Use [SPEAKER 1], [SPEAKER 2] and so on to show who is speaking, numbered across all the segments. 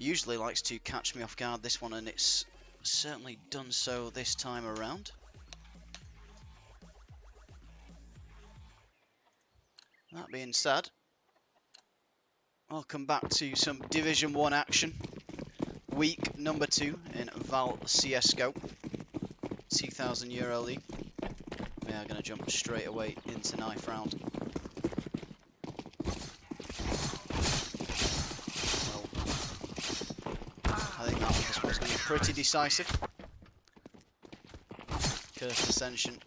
[SPEAKER 1] Usually likes to catch me off guard, this one, and it's certainly done so this time around. That being said, welcome back to some Division 1 action. Week number 2 in VAL CSGO, €2,000 league. We are going to jump straight away into knife round. Well, I think this one's going to be pretty decisive. Cursed Ascension going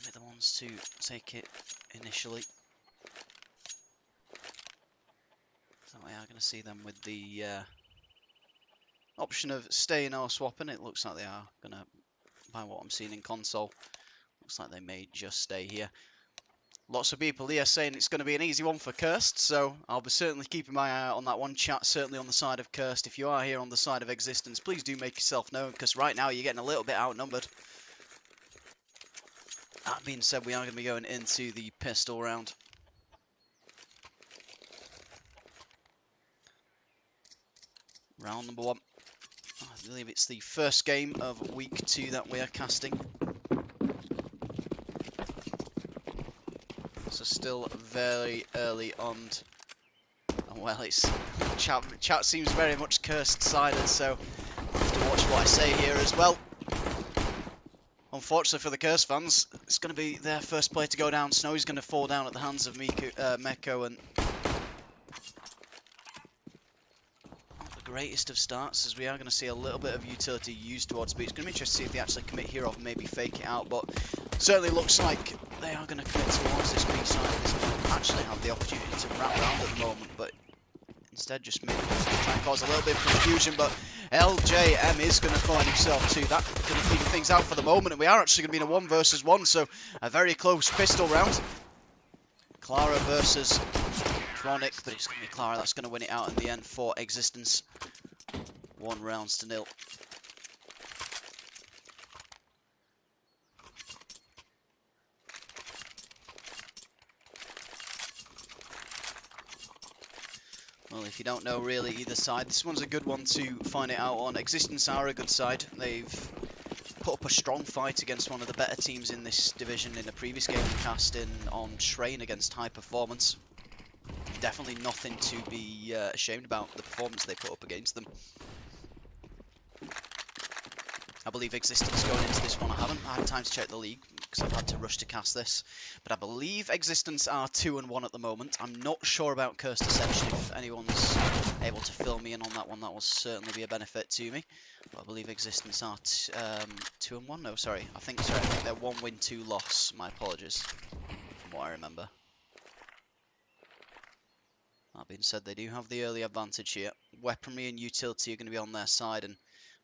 [SPEAKER 1] to be the ones to take it initially. So we are going to see them with the option of staying or swapping. It looks like they are going to, by what I'm seeing in console, looks like they may just stay here. Lots of people here saying it's going to be an easy one for Cursed, so I'll be certainly keeping my eye out on that one. Chat certainly on the side of Cursed. If you are here on the side of Existence, please do make yourself known, because right now you're getting a little bit outnumbered. That being said, we are going to be going into the pistol round. Round number 1. I believe it's the first game of week 2 that we are casting. So still very early on. And well, it's chat seems very much Cursed sided, so I have to watch what I say here as well. Unfortunately for the Cursed fans, it's going to be their first player to go down. Snowy's going to fall down at the hands of Meko, and greatest of starts, as we are going to see a little bit of utility used towards B. It's going to be interesting to see if they actually commit here or maybe fake it out, but certainly looks like they are going to commit towards this B side. This might actually have the opportunity to wrap around at the moment, but instead just maybe try and cause a little bit of confusion. But LJM is going to find himself too. That's going to figure things out for the moment, and we are actually going to be in a 1 versus 1, so a very close pistol round. Clara versus Chronic, but it's going to be Clara that's going to win it out in the end for Existence. 1 rounds to 0. Well, if you don't know really either side, this one's a good one to find it out on. Existence are a good side. They've put up a strong fight against one of the better teams in this division in a previous game we cast in on Train against High Performance. Definitely nothing to be ashamed about, the performance they put up against them. I believe Existence going into this one. I haven't had time to check the league because I've had to rush to cast this, but I believe Existence are 2-1 at the moment. I'm not sure about Cursed Ascension. If anyone's able to fill me in on that one, that will certainly be a benefit to me. But I believe Existence are 2-1. No, sorry. I think they're 1 win, 2 loss. My apologies, from what I remember. That being said, they do have the early advantage here. Weaponry and utility are going to be on their side, and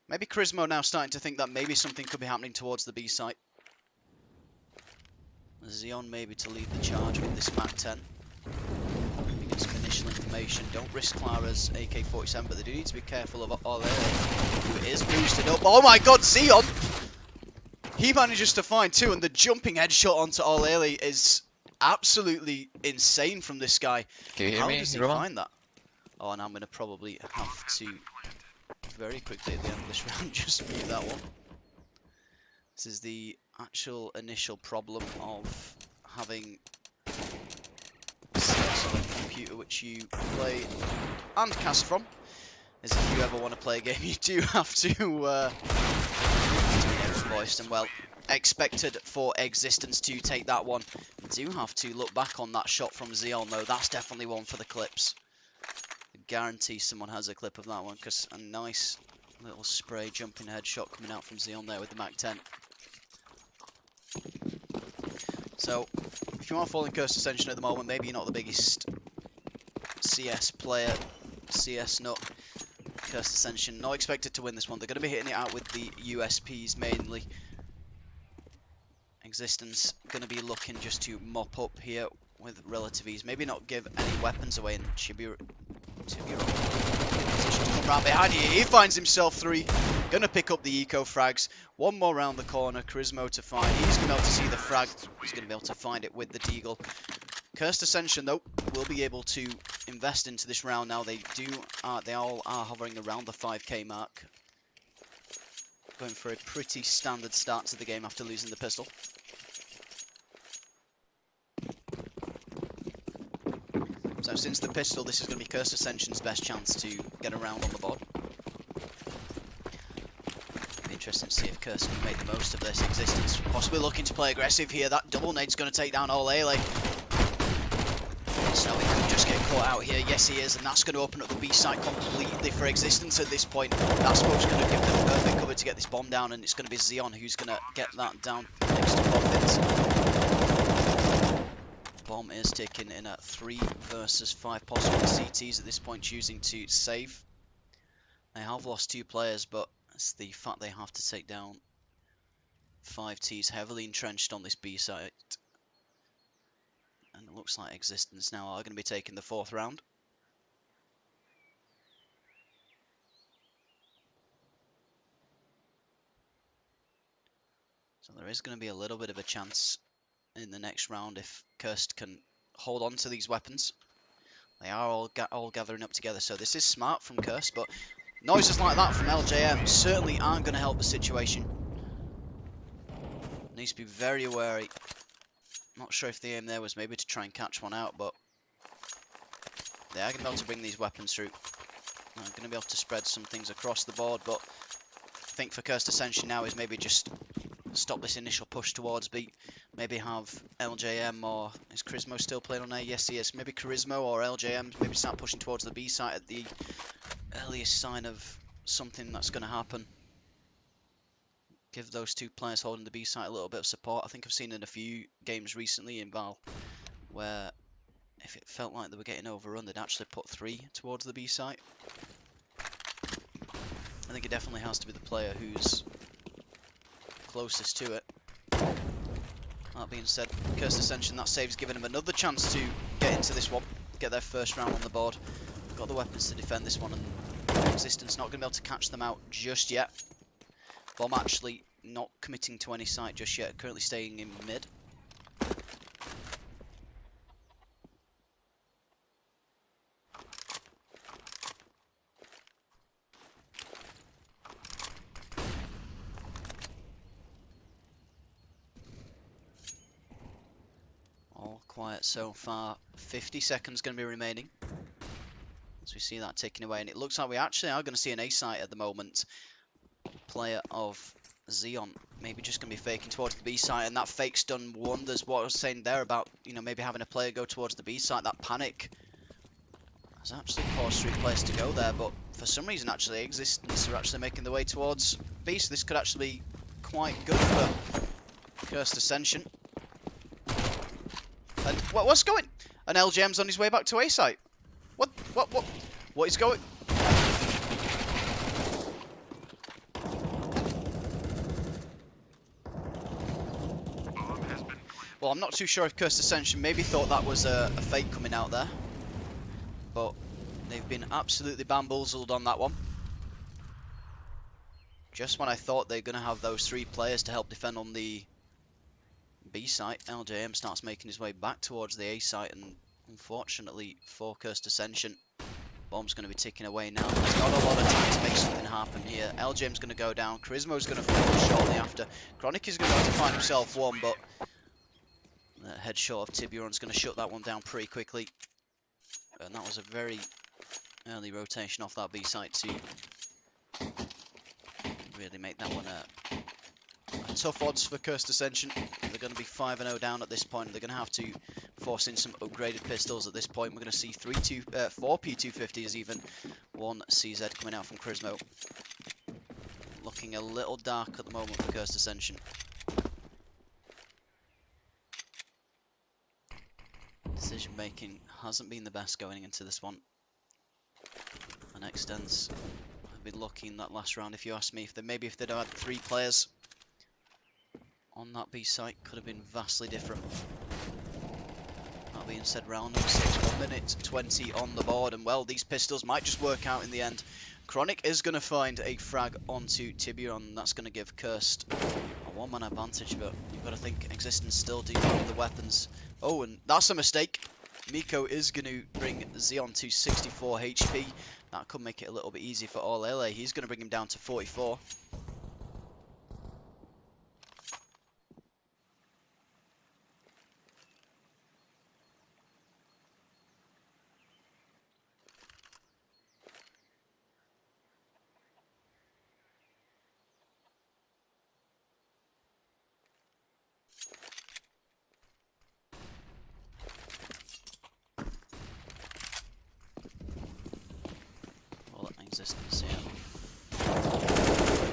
[SPEAKER 1] maybe Charismo now starting to think that maybe something could be happening towards the B site. Xeon maybe to lead the charge with this MAC-10. Get some initial information. Don't risk Clara's AK-47, but they do need to be careful of Ole, who is boosted up. Oh my god, Xeon! He manages to find 2, and the jumping headshot onto Ole is absolutely insane from this guy.
[SPEAKER 2] Can you hear
[SPEAKER 1] How
[SPEAKER 2] me,
[SPEAKER 1] does he
[SPEAKER 2] Roman?
[SPEAKER 1] find that? Oh, and I'm going to probably have to very quickly at the end of this round just mute that one. This is the actual initial problem of having CS on a computer which you play and cast from. Is if you ever want to play a game, you do have to be voiced, and well, expected for Existence to take that one. Do have to look back on that shot from Xeon though. That's definitely one for the clips. I guarantee someone has a clip of that one, because a nice little spray jumping headshot coming out from Xeon there with the MAC-10. So, if you are following Cursed Ascension at the moment, maybe you're not the biggest CS player, CS nut. Cursed Ascension not expected to win this one. They're going to be hitting it out with the USPs mainly. Existence going to be looking just to mop up here with relative ease. Maybe not give any weapons away, and should be right behind you. He finds himself 3. Going to pick up the eco frags. 1 more round the corner. Charismo to find. He's going to be able to see the frag. He's going to be able to find it with the deagle. Cursed Ascension, though, will be able to invest into this round now. They all are hovering around the 5k mark. Going for a pretty standard start to the game after losing the pistol. So since the pistol, this is going to be Cursed Ascension's best chance to get around on the board. Be interesting to see if Cursed can make the most of this existence. Possibly looking to play aggressive here. That double nade's going to take down all Ailey. Snowy could just get caught out here. Yes, he is, and that's going to open up the B site completely for existence at this point. That smoke's going to give them perfect cover to get this bomb down, and it's going to be Xeon who's going to get that down next to Profits. Bomb is ticking in at 3 versus 5 possible CTs at this point, choosing to save. They have lost 2 players, but it's the fact they have to take down 5 Ts heavily entrenched on this B site. And it looks like Existence now are going to be taking the 4th round. So there is going to be a little bit of a chance in the next round if Cursed can hold on to these weapons. They are all gathering up together, so this is smart from Cursed, but noises like that from LJM certainly aren't going to help the situation. Needs to be very wary. Not sure if the aim there was maybe to try and catch one out, but they are going to be able to bring these weapons through. They're going to be able to spread some things across the board, but I think for Cursed Ascension now is maybe just stop this initial push towards B. Maybe have LJM or... Is Charismo still playing on A? Yes, he is. Maybe Charismo or LJM maybe start pushing towards the B site at the earliest sign of something that's going to happen. Give those 2 players holding the B site a little bit of support. I think I've seen in a few games recently in VAL where if it felt like they were getting overrun, they'd actually put 3 towards the B site. I think it definitely has to be the player who's closest to it. That being said, Cursed Ascension, that save's giving him another chance to get into this one, get their first round on the board. Got the weapons to defend this one, and Existence not going to be able to catch them out just yet. Bomb actually not committing to any site just yet, currently staying in mid. All quiet so far. 50 seconds going to be remaining as we see that ticking away, and it looks like we actually are going to see an A site at the moment. Player of Xeon maybe just going to be faking towards the B site, and that fake's done wonders. What I was saying there about, you know, maybe having a player go towards the B site, that panic has actually caused 3 players to go there, but for some reason actually Existence are actually making the way towards B, so this could actually be quite good for Cursed Ascension. And what's going? And LJM's on his way back to A site. What is going? Well, I'm not too sure if Cursed Ascension maybe thought that was a fake coming out there, but they've been absolutely bamboozled on that one. Just when I thought they're going to have those 3 players to help defend on the B site, LJM starts making his way back towards the A site, and unfortunately for Cursed Ascension, bomb's going to be ticking away now. There's not a lot of time to make something happen here. LJM's going to go down, Charismo's going to fall shortly after. Chronic is going to have to find himself one, but that headshot of Tiburon's going to shut that one down pretty quickly. And that was a very early rotation off that B site to really make that one a tough odds for Cursed Ascension. They're going to be 5-0 down at this point. They're going to have to force in some upgraded pistols at this point. We're going to see 4 P250s even. 1 CZ coming out from Charismo. Looking a little dark at the moment for Cursed Ascension. Decision making hasn't been the best going into this one. And x6tence have been lucky in that last round, if you ask me. Maybe if they'd had 3 players on that B site, could have been vastly different. That being said, round number 6, 1 minute 20 on the board, and well, these pistols might just work out in the end. Chronic is going to find a frag onto Tiburon, and that's going to give Cursed a one-man advantage, but you've got to think Existence still do have the weapons. Oh, and that's a mistake. Miko is going to bring Xeon to 64 HP. That could make it a little bit easy for Orlele. He's going to bring him down to 44. Existence here.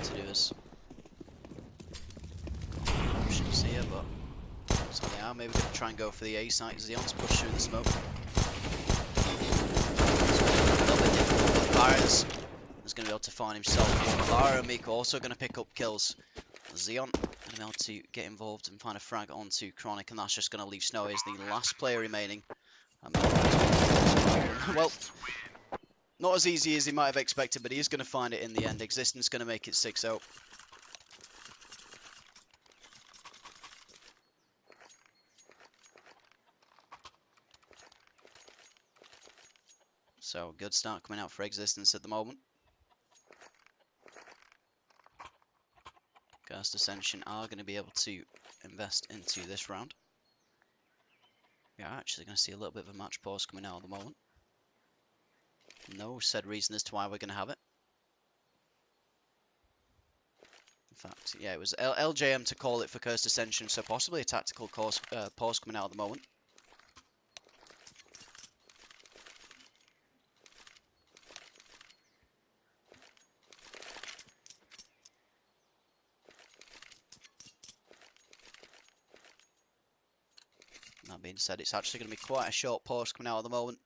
[SPEAKER 1] To do this. Options here, but so they are maybe going to try and go for the A site. Xeon's pushed through the smoke. A little bit difficult, but Varys is going to be able to find himself. Vara and Miko also going to pick up kills. Xeon going to be able to get involved and find a frag onto Chronic, and that's just going to leave Snowy as the last player remaining. Well, not as easy as he might have expected, but he is going to find it in the end. Existence going to make it 6-0. So, good start coming out for Existence at the moment. Cursed Ascension are going to be able to invest into this round. We are actually going to see a little bit of a match pause coming out at the moment. No said reason as to why we're going to have it. In fact, yeah, it was LJM to call it for Cursed Ascension, so possibly a tactical pause coming out at the moment. That being said, it's actually going to be quite a short pause coming out at the moment.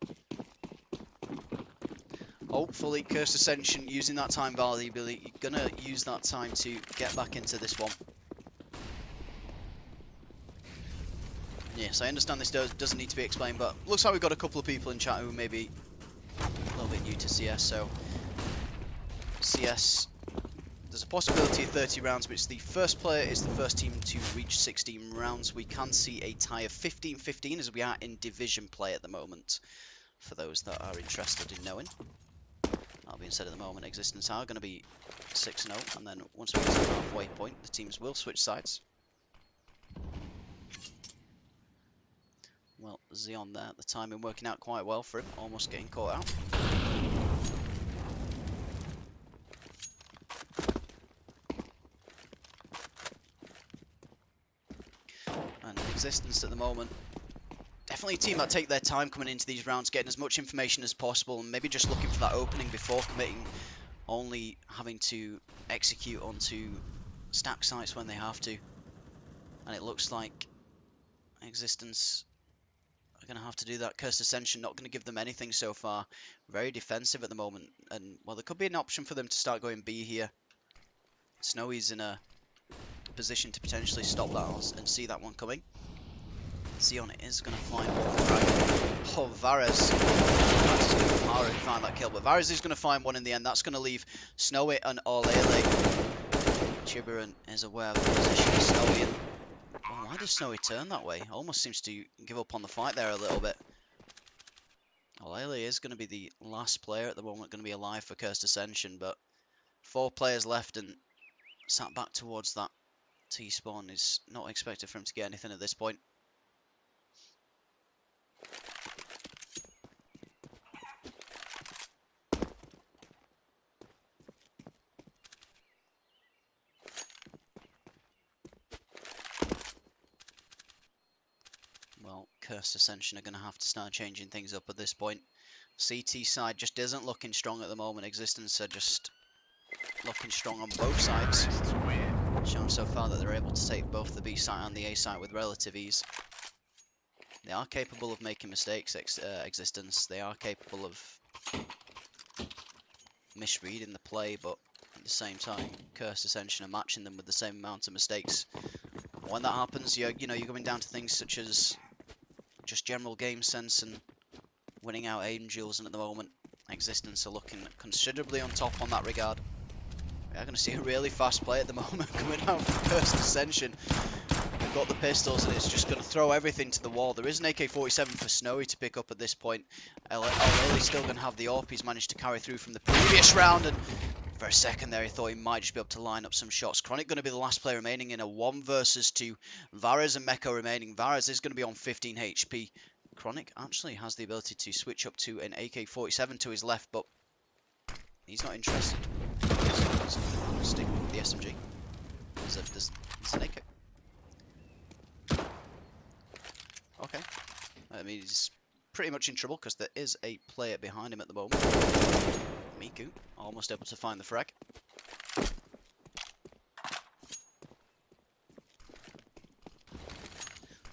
[SPEAKER 1] Hopefully, Cursed Ascension using that time valuably. You're going to use that time to get back into this one. Yes, I understand this doesn't need to be explained, but looks like we've got a couple of people in chat who may be a little bit new to CS. So, CS, there's a possibility of 30 rounds, but it's the first player is the first team to reach 16 rounds. We can see a tie of 15-15 as we are in division play at the moment, for those that are interested in knowing. That being said, at the moment, Existence are going to be 6-0, and then once we get to the halfway point, the teams will switch sides. Well, Xeon there, the timing working out quite well for him, almost getting caught out. And Existence at the moment, definitely a team that take their time coming into these rounds, getting as much information as possible, and maybe just looking for that opening before committing, only having to execute onto stack sites when they have to. And it looks like Existence are going to have to do that. Cursed Ascension not going to give them anything so far. Very defensive at the moment, and well, there could be an option for them to start going B here. Snowy's in a position to potentially stop that and see that one coming. Xeon is going to find one frag. Oh, Varys. That's going to power and find that kill, but Varys is going to find one in the end. That's going to leave Snowy and Orlele. Chiburan is aware of the position of Snowy. And, oh, why does Snowy turn that way? Almost seems to give up on the fight there a little bit. Orlele is going to be the last player at the moment, going to be alive for Cursed Ascension, but 4 players left and sat back towards that T-spawn is not expected for him to get anything at this point. Well, Cursed Ascension are going to have to start changing things up at this point. CT side just isn't looking strong at the moment. Existence are just looking strong on both sides. Shown so far that they're able to take both the B site and the A site with relative ease. They are capable of making mistakes, Existence. They are capable of misreading the play, but at the same time, Cursed Ascension are matching them with the same amount of mistakes. When that happens, you're going down to things such as just general game sense and winning out Angels, and at the moment, Existence are looking considerably on top on that regard. I'm going to see a really fast play at the moment coming out from Cursed Ascension. They've got the pistols and it's just going to throw everything to the wall. There is an AK-47 for Snowy to pick up at this point. O'Leary's still going to have the AWP. He's managed to carry through from the previous round, and for a second there he thought he might just be able to line up some shots. Chronic going to be the last player remaining in a 1 versus 2. Varaz and Meko remaining. Varaz is going to be on 15 HP. Chronic actually has the ability to switch up to an AK-47 to his left, but he's not interested. He's going to stick with the SMG. There's an AK. Okay. I mean, he's pretty much in trouble because there is a player behind him at the moment. Miku, almost able to find the frag.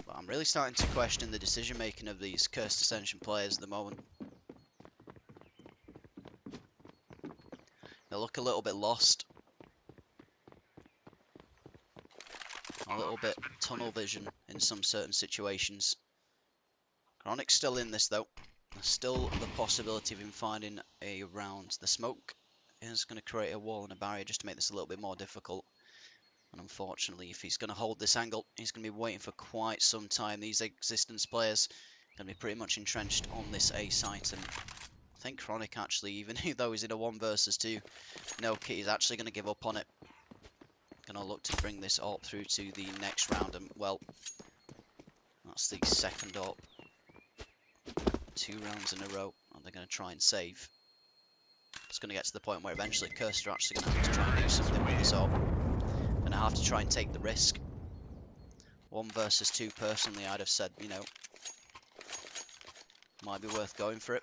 [SPEAKER 1] But I'm really starting to question the decision making of these Cursed Ascension players at the moment. They look a little bit lost. A little bit tunnel vision in some certain situations. Chronic's still in this though. There's still the possibility of him finding a round. The smoke is going to create a wall and a barrier just to make this a little bit more difficult. And unfortunately, if he's going to hold this angle, he's going to be waiting for quite some time. These Existence players are going to be pretty much entrenched on this A site. And I think Chronic actually, even though he's in a 1 versus 2, no kit, he's actually going to give up on it. Going to look to bring this AWP through to the next round. And well, that's the second AWP. 2 rounds in a row, and they're going to try and save. It's going to get to the point where eventually Cursed are actually going to have to try and do something with this AWP. Going to have to try and take the risk. 1 versus 2, personally, I'd have said, you know, might be worth going for it.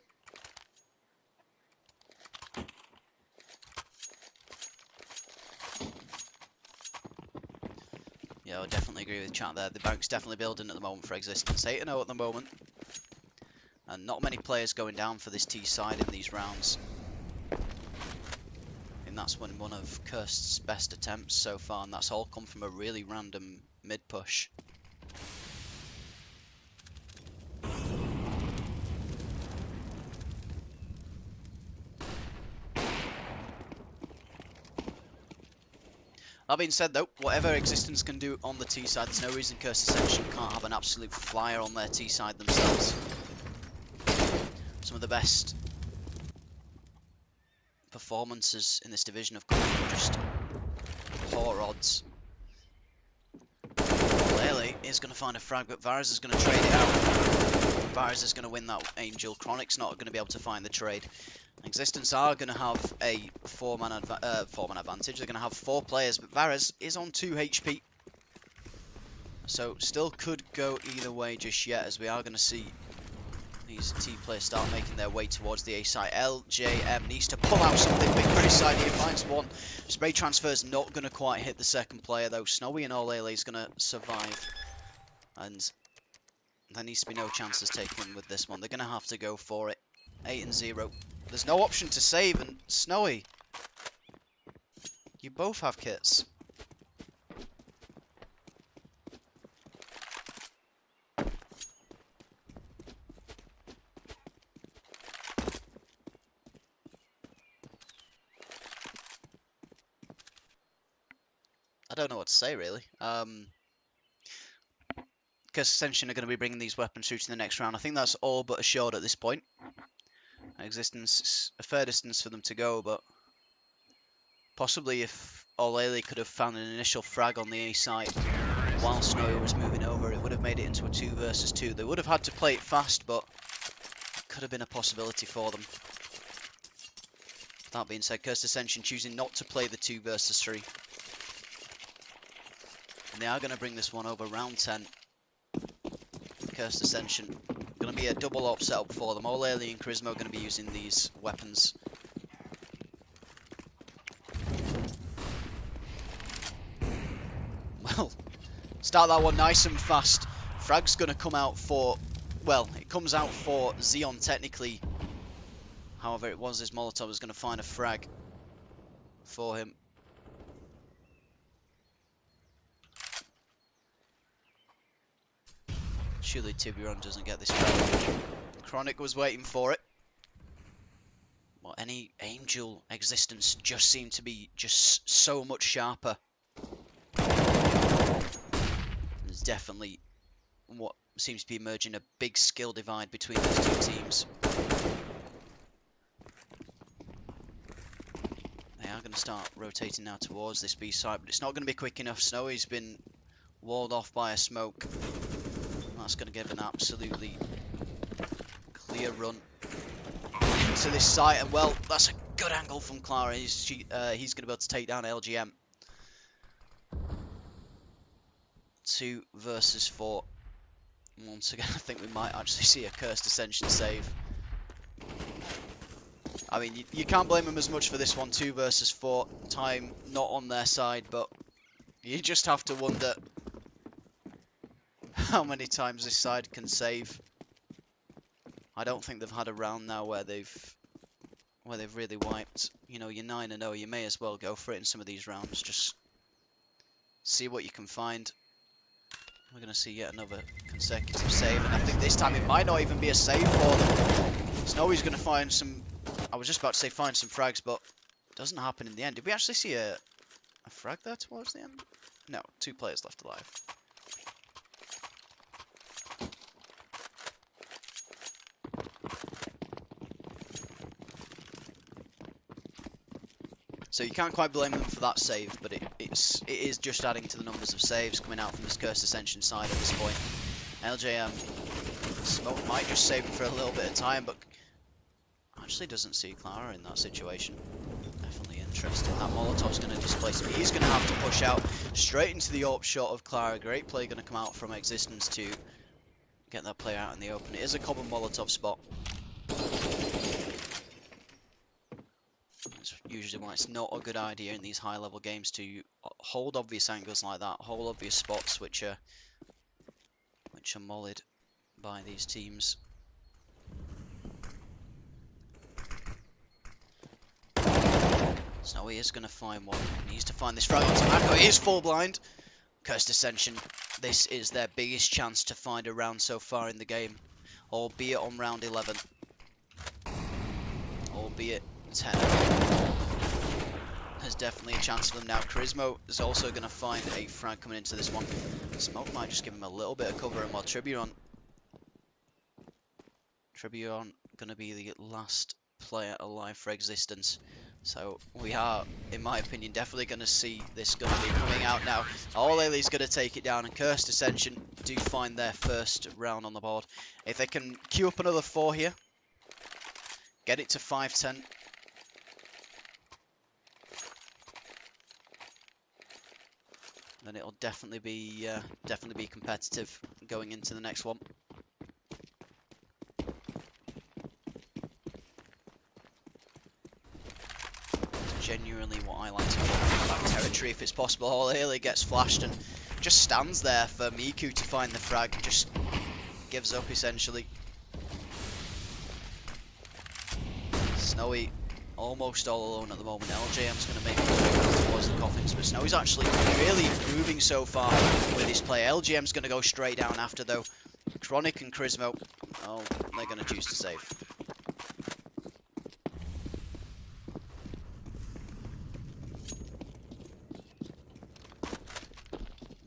[SPEAKER 1] Yeah, I would definitely agree with chat there. The bank's definitely building at the moment for Existence. 8-0 at the moment. And not many players going down for this T side in these rounds. And that's one of Cursed's best attempts so far, and that's all come from a really random mid push. That being said though, whatever Existence can do on the T side, there's no reason Cursed Ascension can't have an absolute flyer on their T side themselves. Some of the best performances in this division have come from just poor odds. Lele is going to find a frag, but Varaz is going to trade it out. Varaz is going to win that Angel. Chronic's not going to be able to find the trade. Existence are going to have a 4-man advantage. They're going to have 4 players, but Varaz is on 2 HP. So still could go either way just yet, as we are going to see these T players start making their way towards the A site. LJM needs to pull out something big for his side here, finds one. Spray transfer's not going to quite hit the second player though. Snowy and Olele is going to survive. And there needs to be no chances taken with this one. They're going to have to go for it. 8-0. There's no option to save, and Snowy, you both have kits. I don't know what to say really. Because Ascension are going to be bringing these weapons through to the next round. I think that's all but assured at this point. Existence, a fair distance for them to go, but possibly if Olele could have found an initial frag on the A site while Snowy was moving over, it would have made it into a 2 versus 2. They would have had to play it fast, but it could have been a possibility for them. That being said, Cursed Ascension choosing not to play the 2 versus 3. And they are going to bring this one over round 10. Cursed Ascension. Going to be a double AWP setup for them. Olele and Charisma are going to be using these weapons. Well, start that one nice and fast. Frag's going to come out for, well, it comes out for Xeon technically. However, it was his Molotov was going to find a frag for him. Surely Tiburon doesn't get this frag. Chronic was waiting for it. Well, any Angel existence just seem to be just so much sharper. There's definitely what seems to be emerging a big skill divide between these two teams. They are going to start rotating now towards this B site, but it's not going to be quick enough. Snowy's been walled off by a smoke. That's going to give an absolutely clear run into this site, and well, that's a good angle from Clara. He's going to be able to take down LGM. 2 versus 4. Once again, I think we might actually see a Cursed Ascension save. I mean, you can't blame them as much for this one. 2 versus 4. Time not on their side, but you just have to wonder how many times this side can save. I don't think they've had a round now where they've really wiped. You know, you're 9-0. You may as well go for it in some of these rounds. Just see what you can find. We're going to see yet another consecutive save, and I think this time it might not even be a save for them. Snowy's going to find some, I was just about to say find some frags, but it doesn't happen in the end. Did we actually see a frag there towards the end? No, 2 players left alive. So you can't quite blame them for that save, but it is just adding to the numbers of saves coming out from this Cursed Ascension side at this point. LJM Smoke might just save him for a little bit of time, but actually doesn't see Clara in that situation. Definitely interesting. That Molotov's going to displace him. He's going to have to push out straight into the AWP shot of Clara. Great play going to come out from Existence to get that play out in the open. It is a common Molotov spot. That's usually why it's not a good idea in these high level games to hold obvious angles like that, hold obvious spots which are molled by these teams. So he is going to find one. He needs to find this frag on Tobacco. He is full blind. Cursed Ascension. This is their biggest chance to find a round so far in the game, albeit on round 11. Albeit 10. There's definitely a chance for them now. Charismo is also going to find a frag coming into this one. Smoke might just give him a little bit of cover, and while Tribuon going to be the last player alive for Existence. So we are, in my opinion, definitely going to see this going to be coming out now. O'Leary's going to take it down, and Cursed Ascension do find their first round on the board. If they can queue up another 4 here, get it to 5-10. Then it'll definitely be competitive going into the next one. Genuinely what I like to call that territory if it's possible. O'Leary gets flashed and just stands there for Miku to find the frag, just gives up essentially. Snowy almost all alone at the moment. LJM's going to make his way down towards the coffins, but Snowy's actually really improving so far with his play. LGM's going to go straight down after though. Chronic and Charismo, oh, they're going to choose to save.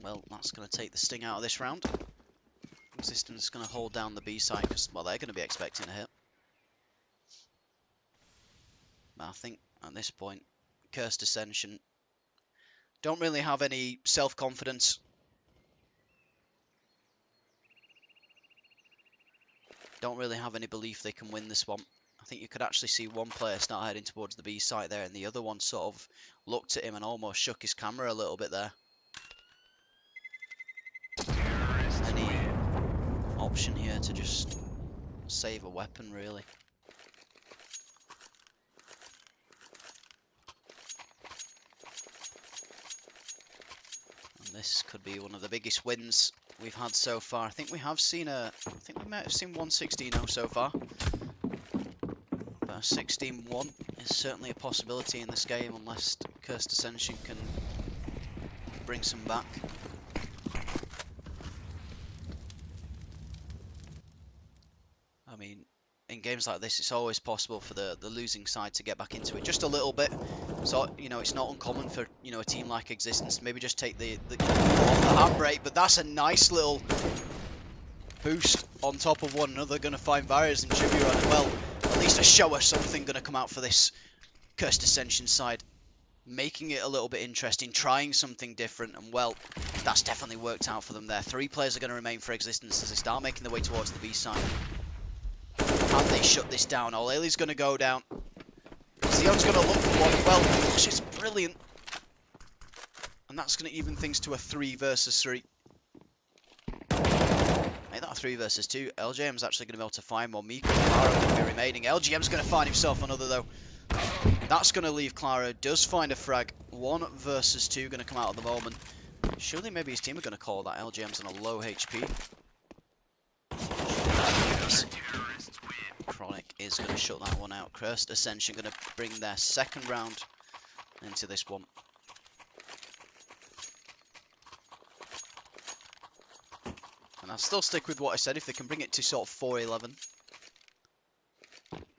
[SPEAKER 1] Well, that's going to take the sting out of this round. Existence is going to hold down the B side because, well, they're going to be expecting a hit. But I think at this point, Cursed Ascension don't really have any self-confidence. Don't really have any belief they can win this one. I think you could actually see one player start heading towards the B site there, and the other one sort of looked at him and almost shook his camera a little bit there. Any option here to just save a weapon, really. And this could be one of the biggest wins we've had so far. I think we have seen I think we might have seen 116-0 so far. But a 16-1 is certainly a possibility in this game unless Cursed Ascension can bring some back. I mean, in games like this, it's always possible for the losing side to get back into it just a little bit. So, you know, it's not uncommon for, you know, a team like Existence to maybe just take the off the handbrake. But that's a nice little boost on top of one another. Going to find Varys and Chibiron, and well, at least a show of something going to come out for this Cursed Ascension side. Making it a little bit interesting, trying something different, and well, that's definitely worked out for them there. 3 players are going to remain for Existence as they start making their way towards the B side. And they shut this down. Oleli's going to go down. Zeon's going to look for one. Well, gosh, it's brilliant. And that's going to even things to a 3 versus 3. Make that a 3 versus 2. LJM's actually going to be able to find one. Miko and Clara going to be remaining. LGM's going to find himself another, though. That's going to leave Clara. Does find a frag. 1 versus 2 going to come out at the moment. Surely maybe his team are going to call that. LGM's on a low HP. Chronic is going to shut that one out. Cursed Ascension going to bring their second round into this one. And I'll still stick with what I said. If they can bring it to sort of 4-11.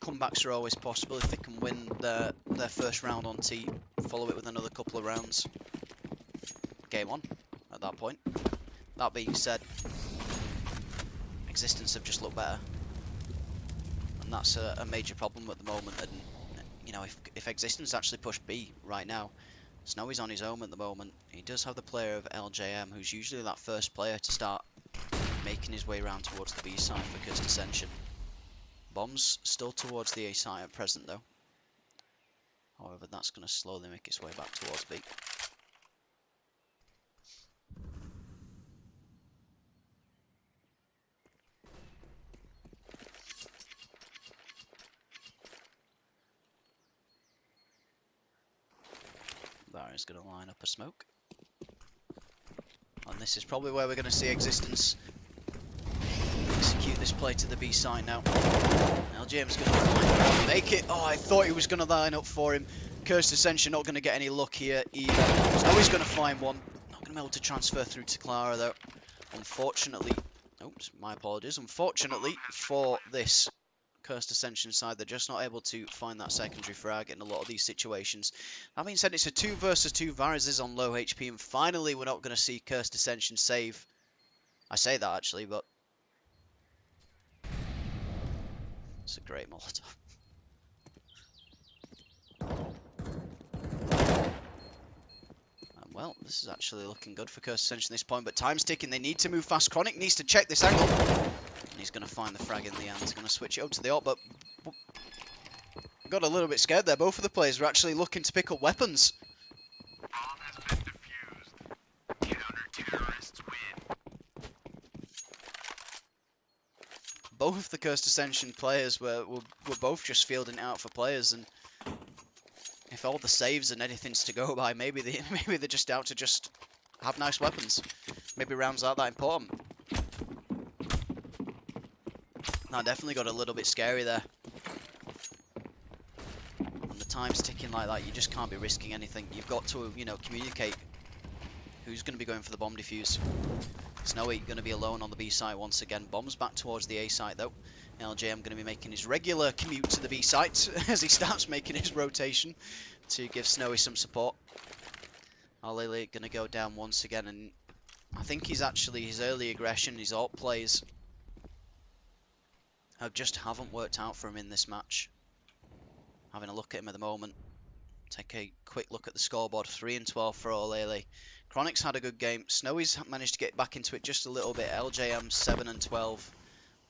[SPEAKER 1] Comebacks are always possible. If they can win their first round on T, follow it with another couple of rounds. Game on at that point. That being said, Existence have just looked better. And that's a major problem at the moment. And, you know, if Existence actually push B right now, Snowy's on his own at the moment. He does have the player of LJM, who's usually that first player to start making his way around towards the B side for Cursed Ascension. Bomb's still towards the A side at present, though. However, that's going to slowly make its way back towards B. Barry's going to line up a smoke. And this is probably where we're going to see Existence execute this play to the B side now. LGM's going to make it. Oh, I thought he was going to line up for him. Cursed Ascension not going to get any luck here either. So he's going to find one. Not going to be able to transfer through to Clara, though. Unfortunately, oops, my apologies. Unfortunately for this Cursed Ascension side, they're just not able to find that secondary frag in a lot of these situations. That being said, it's a 2 versus 2. Varys is on low HP, and finally we're not going to see Cursed Ascension save. I say that actually, but it's a great Molotov. And well, this is actually looking good for Cursed Ascension at this point, but time's ticking. They need to move fast. Chronic needs to check this angle. And he's going to find the frag in the end. He's going to switch it up to the AWP, but got a little bit scared there. Both of the players were actually looking to pick up weapons. Both of the Cursed Ascension players were both just fielding out for players, and if all the saves and anything's to go by, maybe they're just out to just have nice weapons. Maybe rounds aren't that important. That definitely got a little bit scary there. When the time's ticking like that, you just can't be risking anything. You've got to, you know, communicate who's going to be going for the bomb defuse. Snowy going to be alone on the B site once again. Bombs back towards the A site though. LJM going to be making his regular commute to the B site as he starts making his rotation to give Snowy some support. Lily going to go down once again, and I think he's actually, his early aggression, his AWP plays haven't worked out for him in this match. Having a look at him at the moment. Take a quick look at the scoreboard. 3-12 for Olele. Chronic's had a good game. Snowy's managed to get back into it just a little bit. LJM 7-12.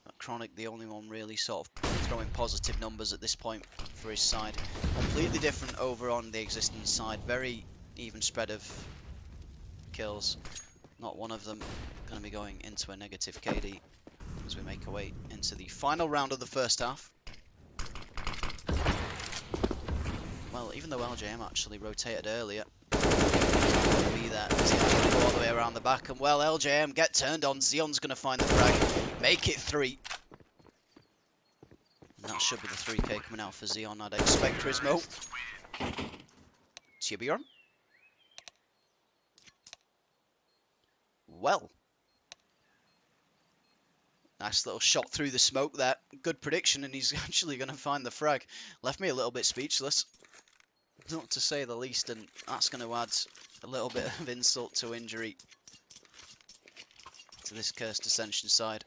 [SPEAKER 1] But Chronic the only one really sort of throwing positive numbers at this point for his side. Completely different over on the Existence side. Very even spread of kills. Not one of them going to be going into a negative KD as we make our way into the final round of the first half. Well, even though LJM actually rotated earlier, be there. Zeon's going to go all the way around the back, and well, LJM get turned on. Zeon's going to find the frag, make it 3. And that should be the 3k coming out for Zeon, I'd expect. Prismo. Tibiorn. Well. Nice little shot through the smoke there. Good prediction, and he's actually going to find the frag. Left me a little bit speechless, not to say the least, and that's going to add a little bit of insult to injury to this Cursed Ascension side.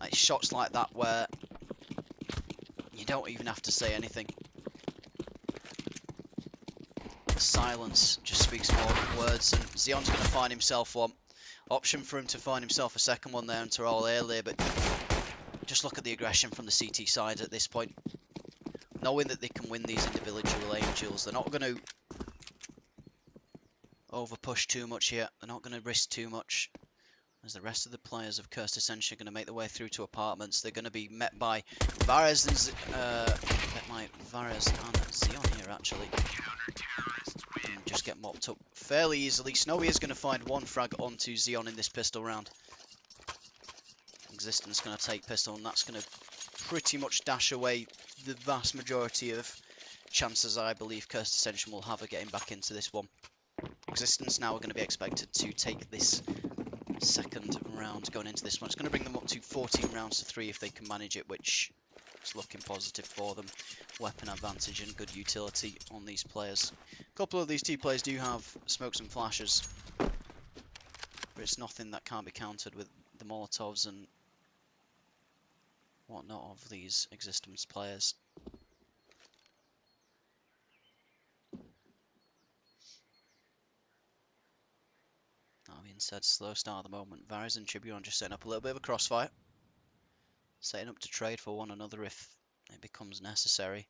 [SPEAKER 1] Like shots like that where you don't even have to say anything. The silence just speaks more than words, and Xion's going to find himself one. Option for him to find himself a second one there into all earlier, but just look at the aggression from the CT side at this point. Knowing that they can win these individual aim duels, they're not going to over push too much here. They're not going to risk too much. As the rest of the players of Cursed Ascension are going to make their way through to apartments, they're going to be met by Varez and Xion here actually. And just get mopped up fairly easily. Snowy is going to find one frag onto Xion in this pistol round. Existence going to take pistol, and that's going to pretty much dash away the vast majority of chances I believe Cursed Ascension will have of getting back into this one. Existence now are going to be expected to take this second round going into this one. It's going to bring them up to 14 rounds to 3 if they can manage it, which is looking positive for them. Weapon advantage and good utility on these players. A couple of these T players do have smokes and flashes, but it's nothing that can't be countered with the Molotovs and whatnot of these Existence players. That being said, slow start at the moment. Varys and Triburon just setting up a little bit of a crossfire. Setting up to trade for one another if it becomes necessary.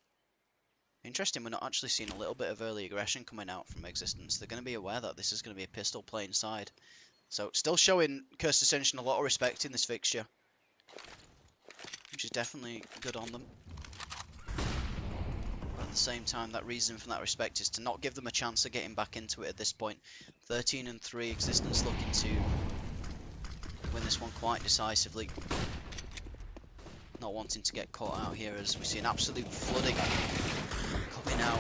[SPEAKER 1] Interesting, we're not actually seeing a little bit of early aggression coming out from Existence. They're going to be aware that this is going to be a pistol playing side. So still showing Cursed Ascension a lot of respect in this fixture, which is definitely good on them. But at the same time, that reason for that respect is to not give them a chance of getting back into it at this point. 13-3, Existence looking to win this one quite decisively. Not wanting to get caught out here as we see an absolute flooding coming out.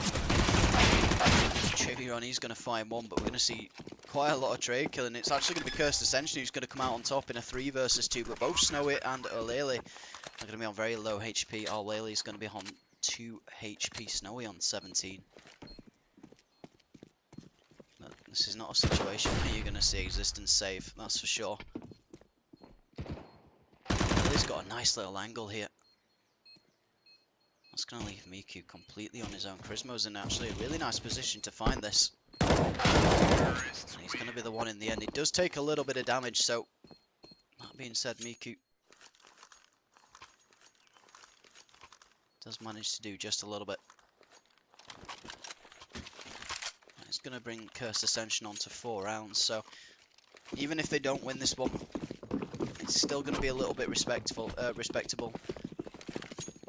[SPEAKER 1] Trivion, he's going to find one, but we're going to see quite a lot of trade killing. It's actually going to be Cursed Ascension who's going to come out on top in a 3 versus 2, but both Snowy and Olele are going to be on very low HP. Olele is going to be on 2 HP, Snowy on 17. This is not a situation where you're going to see Existence save, that's for sure. He's got a nice little angle here. That's going to leave Miku completely on his own. Charisma's in actually a really nice position to find this. And he's going to be the one in the end. It does take a little bit of damage, so that being said, Miku does manage to do just a little bit. It's going to bring Cursed Ascension on to 4 rounds, so even if they don't win this one, it's still going to be a little bit respectable.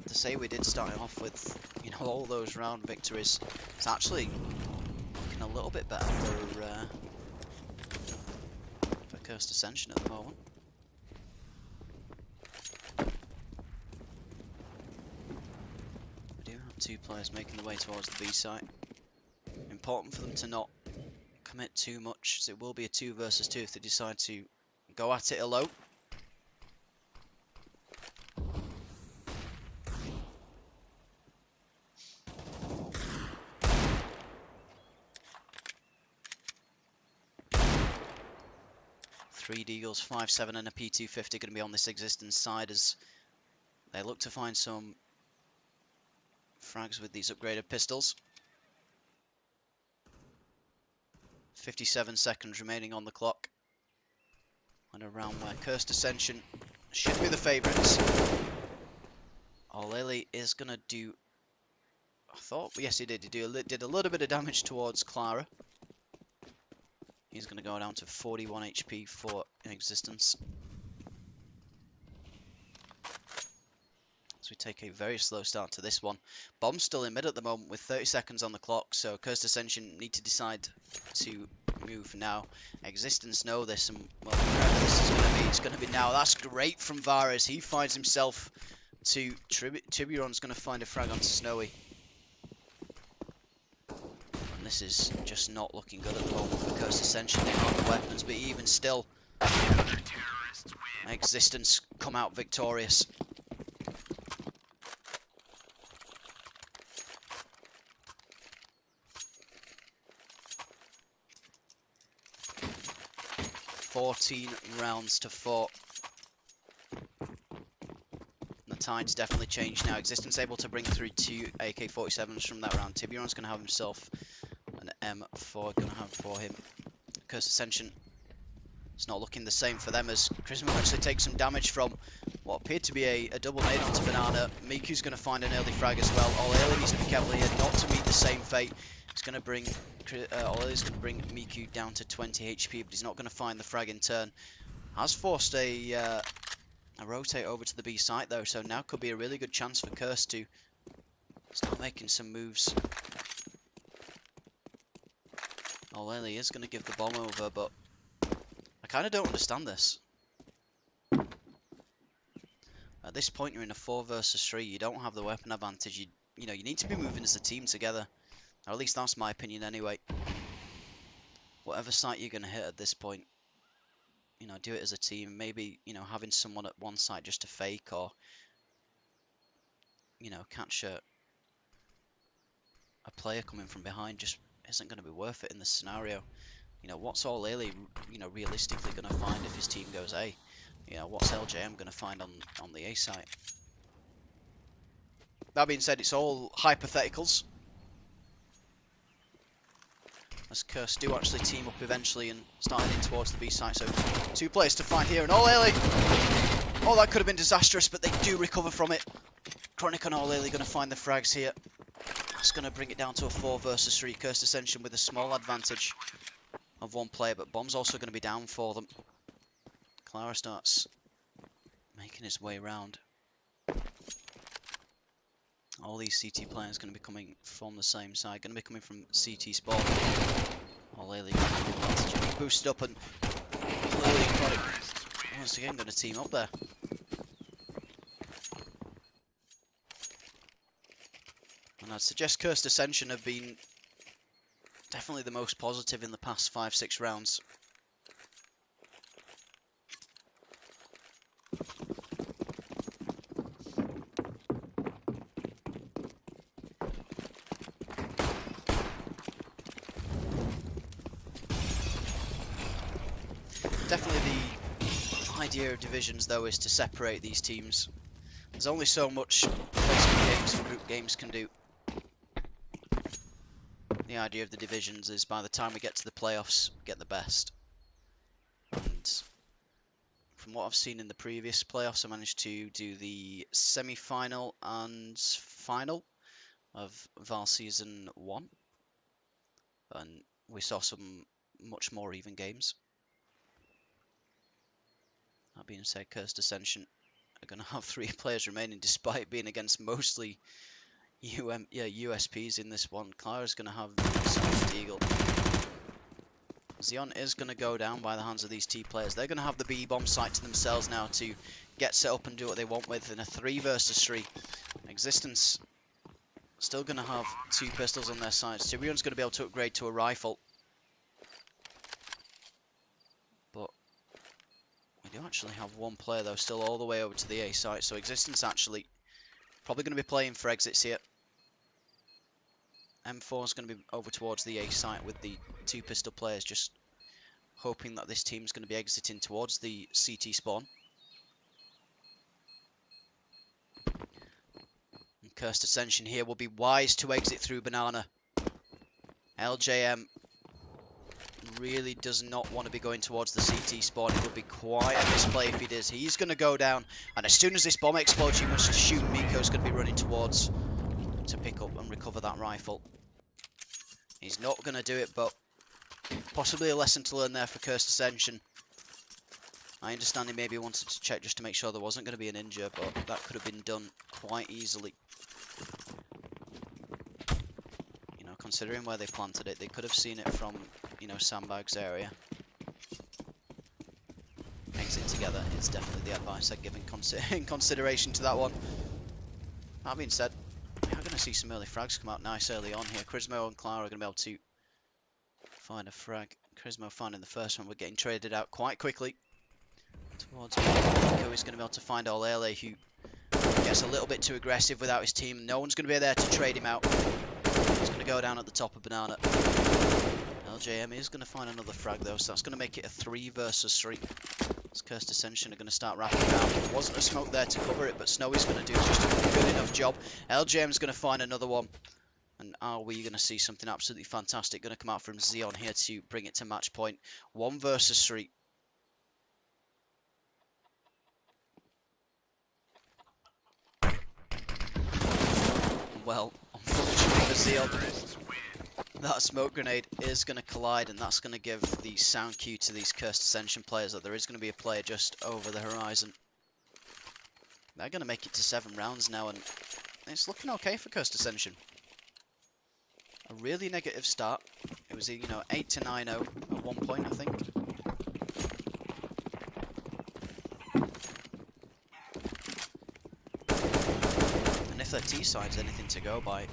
[SPEAKER 1] To say we did start off with, you know, all those round victories, it's actually looking a little bit better for Cursed Ascension at the moment. We do have 2 players making the way towards the B site. Important for them to not commit too much, as it will be a 2 versus 2 if they decide to go at it alone. Three Deagles, 5.7 and a P250 going to be on this Existence side as they look to find some frags with these upgraded pistols. 57 seconds remaining on the clock. And a round where Cursed Ascension should be the favourites. Olele is going to do... yes he did. He did a little bit of damage towards Clara. He's going to go down to 41 HP for Existence. As we take a very slow start to this one. Bomb's still in mid at the moment with 30 seconds on the clock, so Cursed Ascension need to decide to move now. Existence know this, and well, wherever this is going to be, it's going to be now. That's great from Varys. He finds himself to Tiburon's going to find a frag onto Snowy. this is just not looking good at the moment for Cursed Ascension. They have the weapons, but even still, x6tence come out victorious. $14 rounds to 4. The tide's definitely changed now. x6tence able to bring through 2 AK-47s from that round. Tiburon's going to have himself an M4 going to have for him. Cursed Ascension, it's not looking the same for them as Christmas actually takes some damage from what appeared to be a double nade onto Banana. Miku's going to find an early frag as well. O'Leary needs to be careful here not to meet the same fate. It's going to bring O'Leary's going to bring Miku down to 20 HP, but he's not going to find the frag in turn. Has forced a rotate over to the B site though, so now could be a really good chance for Curse to start making some moves. O'Leary is going to give the bomb over, but I kind of don't understand this. At this point, you're in a 4 versus 3. You don't have the weapon advantage. You know, you need to be moving as a team together. Or at least that's my opinion anyway. Whatever site you're going to hit at this point, you know, do it as a team. Maybe, you know, having someone at one site just to fake or, you know, catch a player coming from behind just isn't going to be worth it in this scenario. You know, what's O'Leary, you know, realistically going to find if his team goes A? You know, what's LJM going to find on the A site? That being said, it's all hypotheticals. As Curse do actually team up eventually and start heading towards the B site. So 2 players to find here, and O'Leary! Oh, that could have been disastrous, but they do recover from it. Chronic and O'Leary going to find the frags here. That's going to bring it down to a 4 versus 3. Cursed Ascension with a small advantage of 1 player, but bomb's also going to be down for them. Clara starts making his way around. All these CT players going to be coming from the same side, going to be coming from CT spawn. O'Leary boosted up, and O'Leary once again going to team up there. And I'd suggest Cursed Ascension have been definitely the most positive in the past 5-6 rounds. Definitely the idea of divisions though is to separate these teams. There's only so much placement games and group games can do. The idea of the divisions is by the time we get to the playoffs, we get the best. And from what I've seen in the previous playoffs, I managed to do the semi-final and final of VAL Season 1. And we saw some much more even games. That being said, Cursed Ascension are going to have 3 players remaining despite being against mostly USPs in this one. Clara's going to have the Eagle. Xeon is going to go down by the hands of these T players. They're going to have the B bomb site to themselves now to get set up and do what they want with in a 3 versus 3. x6tence still going to have 2 pistols on their sides. Tibion's going to be able to upgrade to a rifle. But we do actually have 1 player though still all the way over to the A site. So x6tence actually probably going to be playing for exits here. M4 is going to be over towards the A site with the 2 pistol players, just hoping that this team's going to be exiting towards the CT spawn. And Cursed Ascension here will be wise to exit through Banana. LJM really does not want to be going towards the CT spawn. It would be quite a misplay if he does. He's going to go down, and as soon as this bomb explodes, you must shoot. Miko's going to be running towards to pick up and recover that rifle. He's not going to do it, but possibly a lesson to learn there for Cursed Ascension. I understand he maybe wanted to check just to make sure there wasn't going to be an injure, but that could have been done quite easily. You know, considering where they planted it, they could have seen it from, you know, Sandbags area. Exit together is definitely the advice I'd give in consideration to that one. That being said, we are going to see some early frags come out nice early on here. Crismo and Clara are going to be able to find a frag. Charisma finding the first one. We're getting traded out quite quickly. Towards Meko is going to be able to find Olele, who gets a little bit too aggressive without his team. No one's going to be there to trade him out. He's going to go down at the top of Banana. LJM is going to find another frag though, so that's going to make it a 3 versus 3. As Cursed Ascension are going to start wrapping around. There wasn't a smoke there to cover it, but Snowy's going to do just a good enough job. LJM is going to find another one. And are we going to see something absolutely fantastic going to come out from Xeon here to bring it to match point? 1 versus 3. Well, unfortunately for Xeon, that smoke grenade is going to collide, and that's going to give the sound cue to these Cursed Ascension players that there is going to be a player just over the horizon. They're going to make it to 7 rounds now, and it's looking okay for Cursed Ascension. A really negative start. It was, 8 to 9-0 at one point, I think. And if their T side's anything to go by,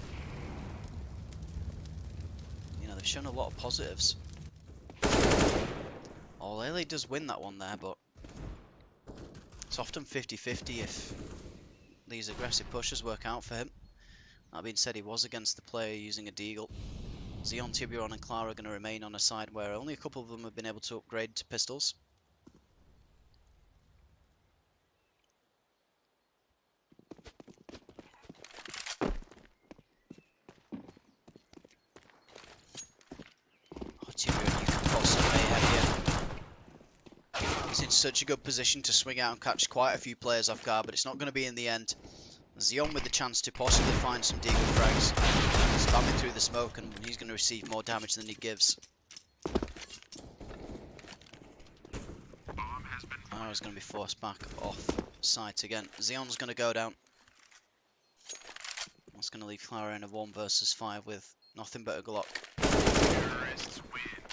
[SPEAKER 1] they've shown a lot of positives. Olele does win that one there, but it's often 50-50 if these aggressive pushes work out for him. That being said, he was against the player using a deagle. Xeon, Tiburon and Clara are going to remain on a side where only a couple of them have been able to upgrade to pistols. Tiburon, you can cause some mayhem here. He's in such a good position to swing out and catch quite a few players off guard, but it's not going to be in the end. Xeon with the chance to possibly find some deagle frags, spamming through the smoke, and he's going to receive more damage than he gives. Clara's going to be forced back off site again. Xeon's going to go down. That's going to leave Clara in a 1 versus 5 with nothing but a Glock.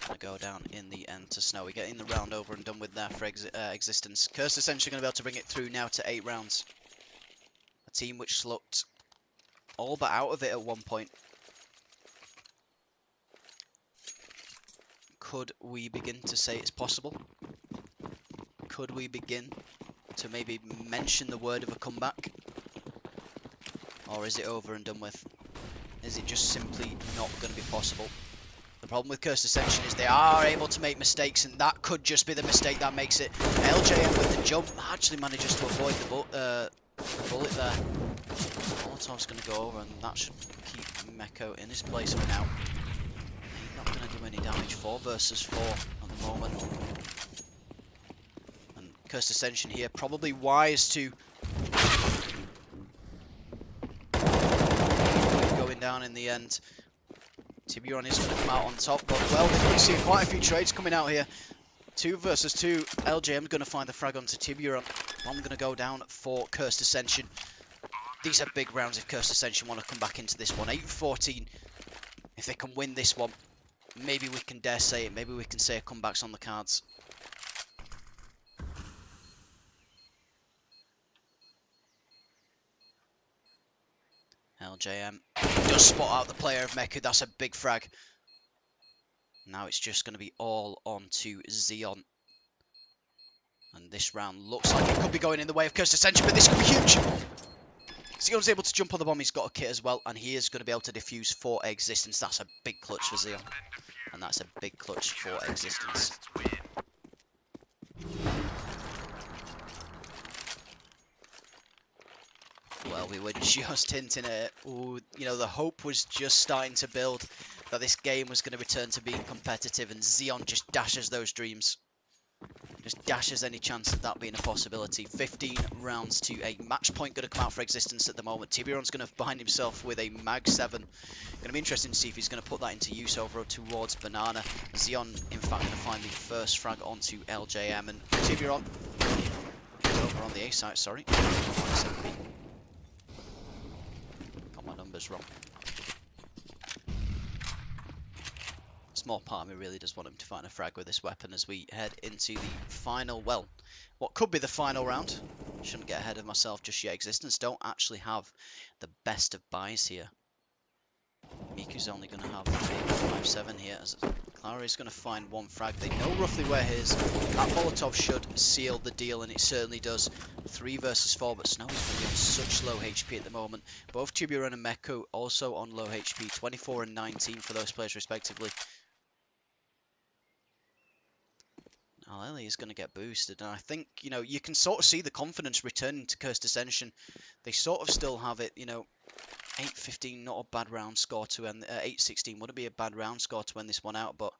[SPEAKER 1] Going to go down in the end to Snowy, getting the round over and done with there for Existence. Cursed Ascension going to be able to bring it through now to 8 rounds. A team which looked all but out of it at one point. Could we begin to say it's possible? Could we begin to maybe mention the word of a comeback? Or is it over and done with? Is it just simply not going to be possible? The problem with Cursed Ascension is they are able to make mistakes, and that could just be the mistake that makes it. LJM with the jump actually manages to avoid the bullet there. Molotov's going to go over, and that should keep Meko in his place for now. He's not going to do any damage. 4 versus 4 at the moment. And Cursed Ascension here, probably wise to going down in the end. Tiburon is going to come out on top, but well, we've seen quite a few trades coming out here. 2 versus 2. LJM going to find the frag onto Tiburon. I'm going to go down for Cursed Ascension. These are big rounds if Cursed Ascension want to come back into this one. 8-14. If they can win this one, maybe we can dare say it. Maybe we can say a comeback's on the cards. LJM does spot out the player of Meku. That's a big frag. Now it's just going to be all on to Xeon. And this round looks like it could be going in the way of Cursed Ascension, but this could be huge. Xeon's able to jump on the bomb. He's got a kit as well, and he is going to be able to defuse for Existence. That's a big clutch for Xeon. And that's a big clutch for Existence. Well, we were just hinting at it. Ooh, the hope was just starting to build that this game was going to return to being competitive, and Xeon just dashes those dreams. Just dashes any chance of that being a possibility. 15 rounds to a match point going to come out for Existence at the moment. Tiburon's going to find himself with a Mag 7. Going to be interesting to see if he's going to put that into use over towards Banana. Xeon, in fact, going to find the first frag onto LJM, and Tiburon over on the A site, sorry. Got my numbers wrong. Small part of me really does want him to find a frag with this weapon as we head into the final, well, what could be the final round. Shouldn't get ahead of myself just yet. Existence don't actually have the best of buys here. Miku's only going to have 5-7 here, as Clara is going to find one frag. They know roughly where his. That Molotov should seal the deal, and it certainly does. 3 versus 4, but Snow is going to be on such low HP at the moment. Both Tuburan and Meko also on low HP, 24 and 19 for those players respectively. Now Ellie is going to get boosted, and I think, you know, you can sort of see the confidence returning to Cursed Ascension. They sort of still have it, you know. 8-15, not a bad round score to end. 8-16 wouldn't be a bad round score to end this one out, but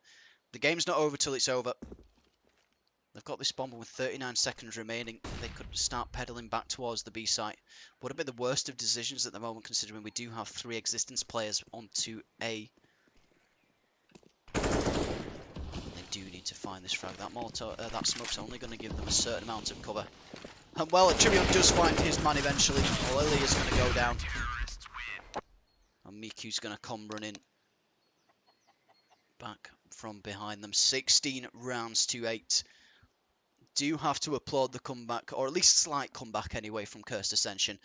[SPEAKER 1] the game's not over till it's over. They've got this bomber with 39 seconds remaining. They could start pedaling back towards the B site. Would have been the worst of decisions at the moment, considering we do have 3 existence players onto A. They do need to find this frag. That Molotov, that smoke's only going to give them a certain amount of cover. And well, Tribune does find his man eventually. Lily is going to go down. And Miku's going to come running back from behind them. 16 rounds to 8. Do have to applaud the comeback, or at least slight comeback anyway, from Cursed Ascension.